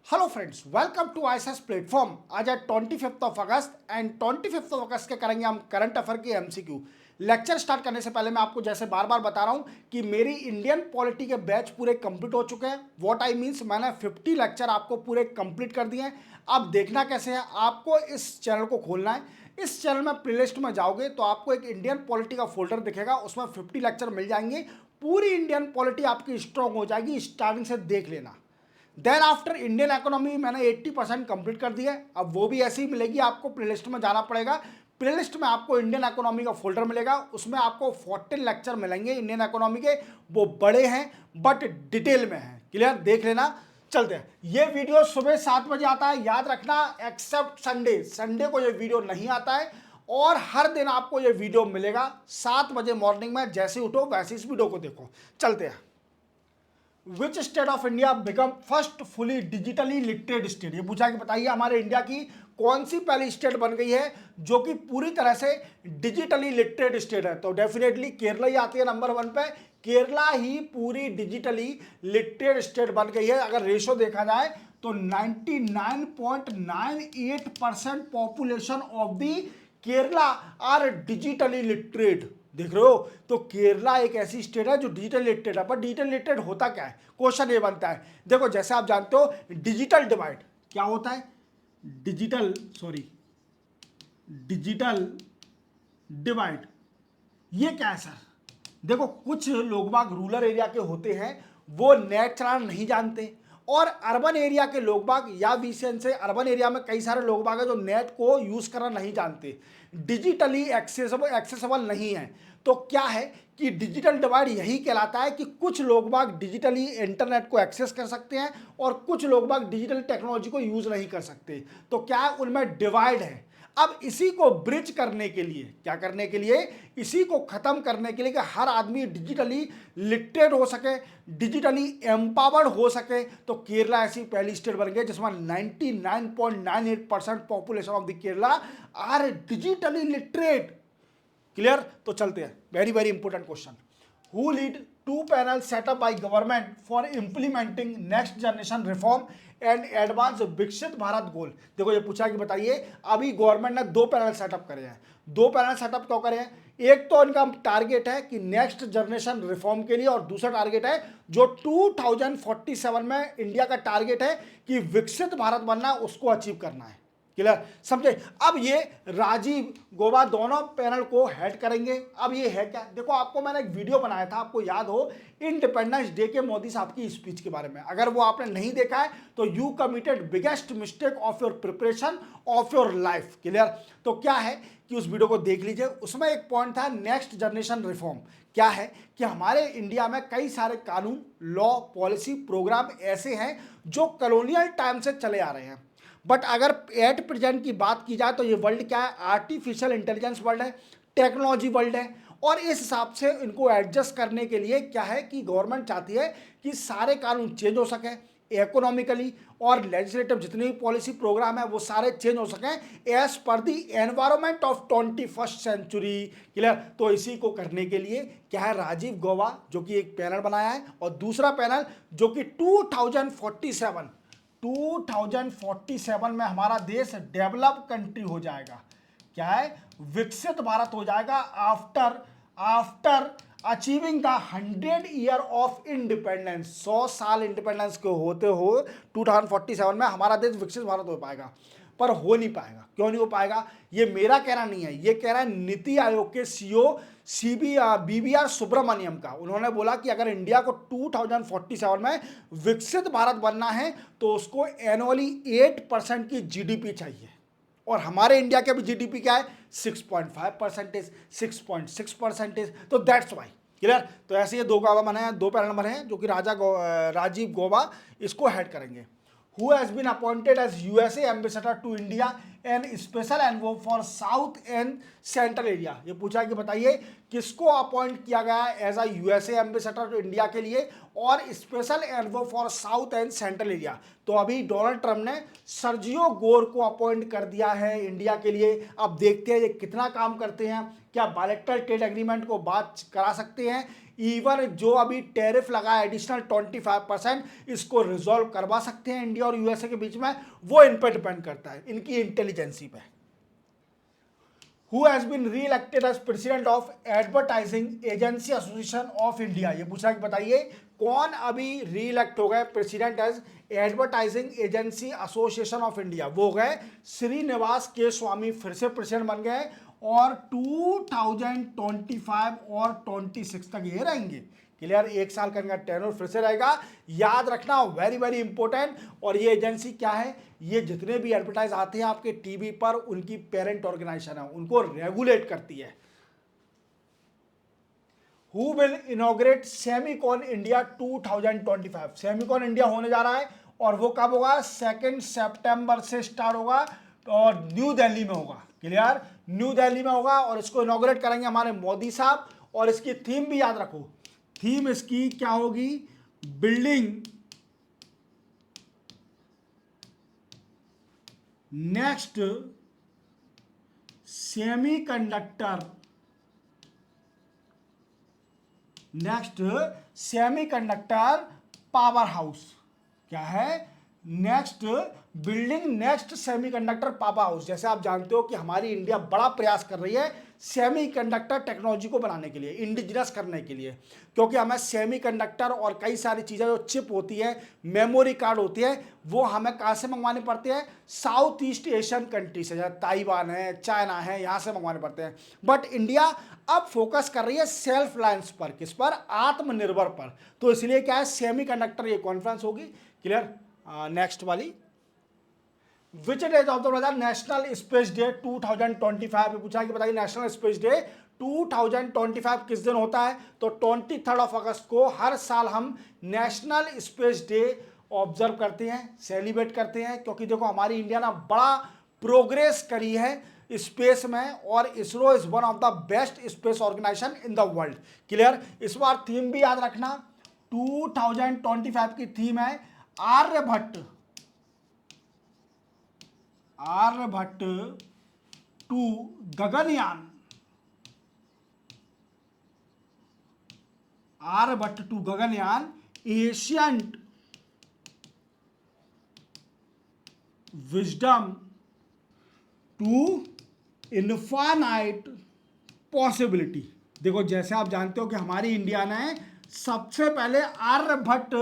Hello friends, welcome to ISS platform. आज है 25 of August and 25 of August के करेंगे हम करंट अफेयर की एमसीक्यू। लेक्चर स्टार्ट करने से पहले मैं आपको जैसे बार बार बता रहा हूं कि मेरी इंडियन पॉलिटी के बैच पूरे कंप्लीट हो चुके हैं। व्हाट आई मीन्स, मैंने 50 लेक्चर आपको पूरे कंप्लीट कर दिए हैं। अब देखना कैसे है, आपको इस चैनल को खोलना है। इस चैनल में प्लेलिस्ट में जाओगे तो आपको एक इंडियन पॉलिटी का फोल्डर दिखेगा, उसमें 50 लेक्चर मिल जाएंगे। पूरी इंडियन पॉलिटी आपकी स्ट्रांग हो जाएगी, स्टार्टिंग से देख लेना। देन आफ्टर इंडियन इकोनॉमी मैंने 80% कंप्लीट कर दिया है। अब वो भी ऐसे ही मिलेगी, आपको प्लेलिस्ट में जाना पड़ेगा। प्लेलिस्ट में आपको इंडियन इकोनॉमी का फोल्डर मिलेगा, उसमें आपको 14 लेक्चर मिलेंगे इंडियन इकोनॉमी के। वो बड़े हैं बट डिटेल में हैं। क्लियर, देख लेना। चलते हैं। ये वीडियो सुबह 7 बजे आता है, याद रखना, एक्सेप्ट संडे। संडे को ये वीडियो नहीं आता है और हर दिन आपको ये वीडियो मिलेगा 7 बजे मॉर्निंग में। जैसे उठो वैसे इस वीडियो को देखो। चलते हैं। Which state of India become first fully digitally literate state. ये पूछा कि बताइए हमारे इंडिया की कौन सी पहली स्टेट बन गई है जो कि पूरी तरह से डिजिटली लिटरेट स्टेट है। तो डेफिनेटली केरला ही आती है नंबर 1 पे। केरला ही पूरी डिजिटली लिटरेट स्टेट बन गई है। अगर रेशो देखा जाए तो 99.98% population of the Kerala are digitally literate. देख रहे हो, तो केरला एक ऐसी स्टेट है जो डिजिटल लिटरेट है। पर डिजिटल लिटरेट होता क्या है, क्वेश्चन ये बनता है। देखो, जैसे आप जानते हो डिजिटल डिवाइड क्या होता है। डिजिटल डिवाइड ये क्या है सर। देखो, कुछ लोग बाग रूरल एरिया के होते हैं, वो नेट चलाना नहीं जानते। और अर्बन एरिया के लोग बाग या विशेष से अर्बन एरिया में कई सारे लोग बाग हैं जो नेट को यूज करना नहीं जानते, डिजिटली एक्सेसिबल नहीं है। तो क्या है कि डिजिटल डिवाइड यही कहलाता है कि कुछ लोग बाग डिजिटली इंटरनेट को एक्सेस कर सकते हैं और कुछ लोग बाग डिजिटल टेक्नोलॉजी को यूज नहीं कर सकते। तो क्या है, उनमें डिवाइड है। अब इसी को ब्रिज करने के लिए, क्या करने के लिए, इसी को खत्म करने के लिए कि हर आदमी डिजिटली लिटरेट हो सके, डिजिटली एम्पावर्ड हो सके, तो केरला ऐसी पहली स्टेट बन गई जिसमें 99.98% population of the Kerala are digitally literate. Clear. तो चलते हैं, very very important question. Who lead 2 panel setup by government for implementing next generation reform and advance Viksit Bharat गोल। देखो, ये पूछा कि बताइए, अभी गवर्नमेंट ने 2 पैनल सेटअप करे हैं। 2 पैनल सेटअप क्यों करे हैं? एक तो इनका टारगेट है कि नेक्स्ट जनरेशन रिफॉर्म के लिए, और दूसरा टारगेट है जो 2047 में इंडिया का टारगेट है कि विकसित भारत बनना है, उसको अचीव करना है। क्लियर, समझे। अब ये राजीव गौबा दोनों पैनल को हेड करेंगे। अब ये है क्या, देखो, आपको मैंने एक वीडियो बनाया था, आपको याद हो, इंडिपेंडेंस डे के मोदी साहब की स्पीच के बारे में। अगर वो आपने नहीं देखा है तो you committed biggest mistake of your preparation of your life. Clear. तो क्या है कि उस वीडियो को देख लीजिए, उसमें एक पॉइंट था नेक्स्ट जनरेशन रिफॉर्म। क्या है कि हमारे इंडिया में कई सारे कानून, लॉ, पॉलिसी, प्रोग्राम ऐसे हैं जो कॉलोनियल टाइम से चले आ रहे हैं। बट अगर एट प्रेजेंट की बात की जाए तो ये वर्ल्ड क्या है, आर्टिफिशियल इंटेलिजेंस वर्ल्ड है, टेक्नोलॉजी वर्ल्ड है। और इस हिसाब से इनको एडजस्ट करने के लिए क्या है कि गवर्नमेंट चाहती है कि सारे कानून चेंज हो सके इकोनॉमिकली, और लेजिस्लेटिव जितने भी पॉलिसी प्रोग्राम है वो सारे चेंज हो सकें एज पर the environment of 21st century. Clear. तो इसी को करने के लिए क्या है, राजीव गौबा जो कि एक पैनल बनाया है, और दूसरा पैनल जो कि 2047 में हमारा देश डेवलप कंट्री हो जाएगा। क्या है, विकसित भारत हो जाएगा after achieving the 100 year of independence. 100 साल इंडिपेंडेंस के होते हो 2047 में हमारा देश विकसित भारत हो पाएगा। पर हो नहीं पाएगा। क्यों नहीं हो पाएगा, ये मेरा कहना नहीं है, ये कह रहा है नीति आयोग के सीईओ BVR सुब्रमण्यम का। उन्होंने बोला कि अगर इंडिया को 2047 में विकसित भारत बनना है तो उसको एनुअली 8% की जीडीपी चाहिए। और हमारे इंडिया के भी जीडीपी क्या है, 6.5%, 6.6%। तो दैट्स वाई। क्लियर। तो ऐसे ये 2 गौबा बने हैं, 2 पैनल बने हैं जो कि राजीव गौबा इसको हेड करेंगे। Who has been appointed as USA ambassador to India and special envoy for South and Central Area। ये पूछा कि बताइए किसको अपॉइंट किया गया है as a USA ambassador to India के लिए और special envoy for south and central area. तो अभी डोनाल्ड ट्रम्प ने सर्जियो गोर को अपॉइंट कर दिया है इंडिया के लिए। अब देखते हैं ये कितना काम करते हैं, क्या बायलैटरल ट्रेड एग्रीमेंट को बात करा सकते हैं इवन जो अभी टैरिफ लगा है एडिशनल 25%, इसको रिजॉल्व करवा सकते हैं इंडिया और यूएसए के बीच में, वो इन पर डिपेंड करता है, इनकी इंटेलिजेंसी पे। Who has been re-elected as president of Advertising Agency Association of India? ये पूछा कि बताइए कौन अभी री-इलेक्ट हो गए president as advertising agency association of India? वो गए श्रीनिवास के स्वामी, फिर से प्रेसिडेंट बन गए और 2025 और 26 तक ये रहेंगे। क्लियर, एक साल का इनका टेन्योर फिर से रहेगा, याद रखना, वेरी वेरी इंपॉर्टेंट। और ये एजेंसी क्या है? ये जितने भी एडवर्टाइज आते हैं आपके टीवी पर, उनकी पेरेंट ऑर्गेनाइजेशन है, उनको रेगुलेट करती है। Who will inaugurate Semicon India 2025? Semicon India होने जा रहा है और वो कब होगा? 2 सितंबर से स्टार्ट होगा और न्यू दिल्ली में होगा। क्लियर, न्यू दिल्ली में होगा और इसको इनॉग्रेट करेंगे हमारे मोदी साहब। और इसकी थीम भी याद रखो, थीम इसकी क्या होगी? Building next semiconductor power house. क्या है? Building next semiconductor power house. जैसे आप जानते हो कि हमारी इंडिया बड़ा प्रयास कर रही है सेमीकंडक्टर टेक्नोलॉजी को बनाने के लिए, इंडिजिनस करने के लिए, क्योंकि हमें सेमीकंडक्टर और कई सारी चीज़ें जो चिप होती है, मेमोरी कार्ड होती है, वो हमें कहाँ से मंगवाने पड़ते हैं? साउथ ईस्ट एशियन कंट्री से, जैसे ताइवान है, चाइना है, यहाँ से मंगवाने पड़ते हैं। बट इंडिया अब फोकस कर रही है सेल्फ रिलायंस पर। किस पर? आत्मनिर्भर पर। तो इसलिए क्या है, सेमीकंडक्टर ये कॉन्फ्रेंस होगी। क्लियर, नेक्स्ट वाली, which days of the national space day 2025? पूछा कि बताइए नेशनल स्पेस डे 2025 किस दिन होता है? तो 23 अगस्त को हर साल हम नेशनल स्पेस डे ऑब्जर्व करते हैं, सेलिब्रेट करते हैं, क्योंकि देखो हमारी इंडिया ना बड़ा प्रोग्रेस करी है स्पेस में और ISRO is one of the best space organisation in the world. Clear, इस बार थीम भी याद रखना, 2025 की थीम है Aryabhata to Gaganyaan. Aryabhata to Gaganyaan, ancient wisdom to infinite possibility. देखो जैसे आप जानते हो कि हमारी इंडिया ने सबसे पहले आर्यभट्ट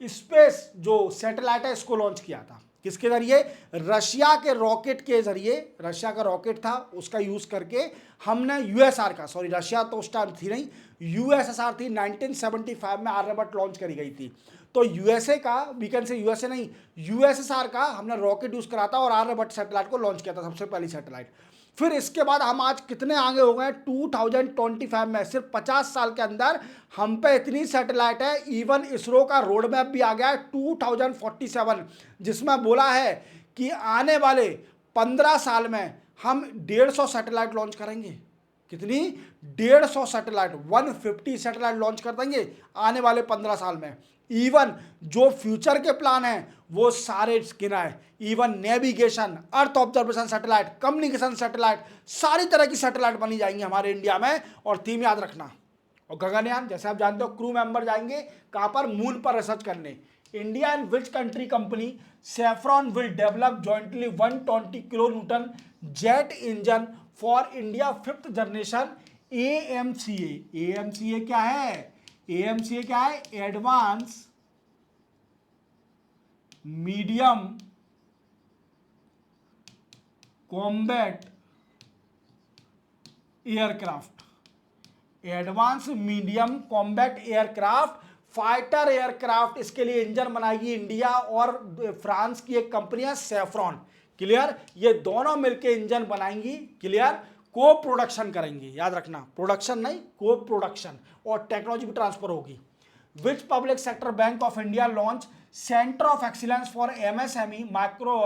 स्पेस जो सैटेलाइट है इसको लॉन्च किया था। किसके जरिए? रशिया के रॉकेट के जरिए। रशिया का रॉकेट था, उसका यूज करके हमने यूएसआर का, सॉरी रशिया तो उस टाइम थी नहीं, यूएसएसआर थी, 1975 में आर्यभट्ट लॉन्च करी गई थी। तो यूएसए का, वी कैन से यूएसए नहीं, यूएसएसआर का हमने रॉकेट यूज करा था और आर्यभट्ट सैटेलाइट को लॉन्च किया था, सबसे पहली सैटेलाइट। फिर इसके बाद हम आज कितने आगे हो गए? 2025 में सिर्फ 50 साल के अंदर हम पे इतनी सैटेलाइट है, इवन इसरो का रोड मैप भी आ गया है 2047, जिसमें बोला है कि आने वाले 15 साल में हम 150 सैटेलाइट लॉन्च करेंगे। कितनी? 150 सैटेलाइट, 150 सैटेलाइट लॉन्च कर देंगे आने वाले 15 साल में। इवन जो फ्यूचर के प्लान हैं वो सारे गिना है, even navigation, earth observation satellite, communication satellite, सारी तरह की सैटेलाइट बनी जाएंगी हमारे इंडिया में। और थीम याद रखना, और गगनयान जैसे आप जानते हो क्रू मेंबर जाएंगे कहाँ पर? मून पर रिसर्च करने। India and which country company saffron will develop jointly 120 kilo Newton jet engine for India 5th generation AMCA। AMCA क्या है? AMCA क्या है? Advance medium combat aircraft. Advance medium combat aircraft, fighter aircraft, इसके लिए engine बनाएगी India और France की एक कंपनी है सेफ्रॉन। क्लियर, ये दोनों मिलके इंजन बनाएंगी। क्लियर, को प्रोडक्शन करेंगे, याद रखना, प्रोडक्शन नहीं, को प्रोडक्शन, और टेक्नोलॉजी भी ट्रांसफर होगी। Which public sector bank of India launch centre of excellence for MSME, micro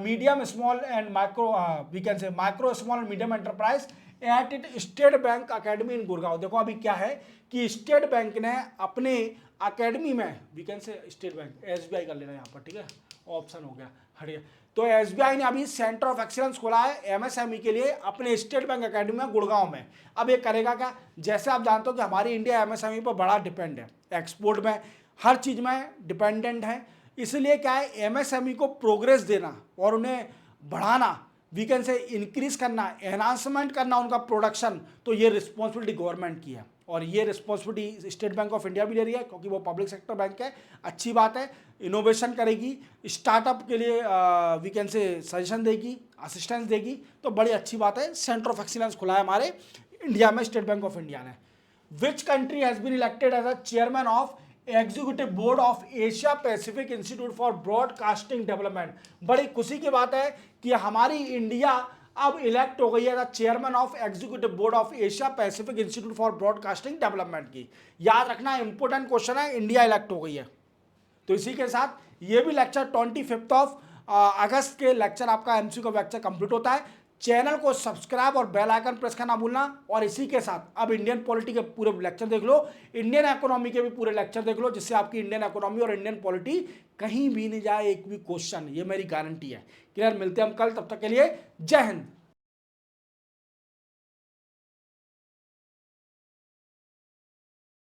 medium small and micro, we can say micro small and medium enterprise at it state bank academy in Gurgaon. देखो अभी क्या है कि state bank ने अपने academy में, we can say state bank, SBI कर लेना यहाँ पर, ठीक है, ऑप्शन हो गया, हट गया। तो एसबीआई ने अभी सेंटर ऑफ एक्सीलेंस खोला है एमएसएमई के लिए अपने स्टेट बैंक अकेडमी में गुड़गांव में। अब ये करेगा क्या, जैसे आप जानते हो कि हमारी इंडिया एमएसएमई पर बड़ा डिपेंड है, एक्सपोर्ट में हर चीज़ में डिपेंडेंट है, इसलिए क्या है एमएसएमई को प्रोग्रेस देना और उन्हें बढ़ाना, वी कैन से इंक्रीज करना, एनहांसमेंट करना उनका प्रोडक्शन, तो ये रिस्पॉन्सिबिलिटी गवर्नमेंट की है और ये responsibility state bank of India भी ले रही है क्योंकि वो पब्लिक सेक्टर बैंक है। अच्छी बात है, इनोवेशन करेगी, स्टार्टअप के लिए वी कैन से सजेशन देगी, असिस्टेंस देगी, तो बड़ी अच्छी बात है। सेंटर ऑफ एक्सीलेंस खुला है हमारे इंडिया में स्टेट बैंक ऑफ इंडिया ने। Which country has been elected as a chairman of executive board of Asia Pacific institute for broadcasting development. बड़ी खुशी की बात है कि हमारी इंडिया अब इलेक्ट हो गई है chairman of executive board of Asia Pacific institute for broadcasting development की। याद रखना इंपॉर्टेंट क्वेश्चन है, इंडिया इलेक्ट हो गई है। तो इसी के साथ ये भी लेक्चर 25 ऑफ अगस्त के लेक्चर आपका एमसीक्यू का लेक्चर कंप्लीट होता है। चैनल को सब्सक्राइब और बेल आइकन प्रेस करना भूलना। और इसी के साथ अब इंडियन पॉलिटी के पूरे लेक्चर देख लो, इंडियन इकोनॉमी के भी पूरे लेक्चर देख लो, जिससे आपकी इंडियन इकोनॉमी और इंडियन पॉलिटी कहीं भी नहीं जाए एक भी क्वेश्चन, ये मेरी गारंटी है। क्लियर, मिलते हैं हम कल, तब तक के लिए जय हिंद।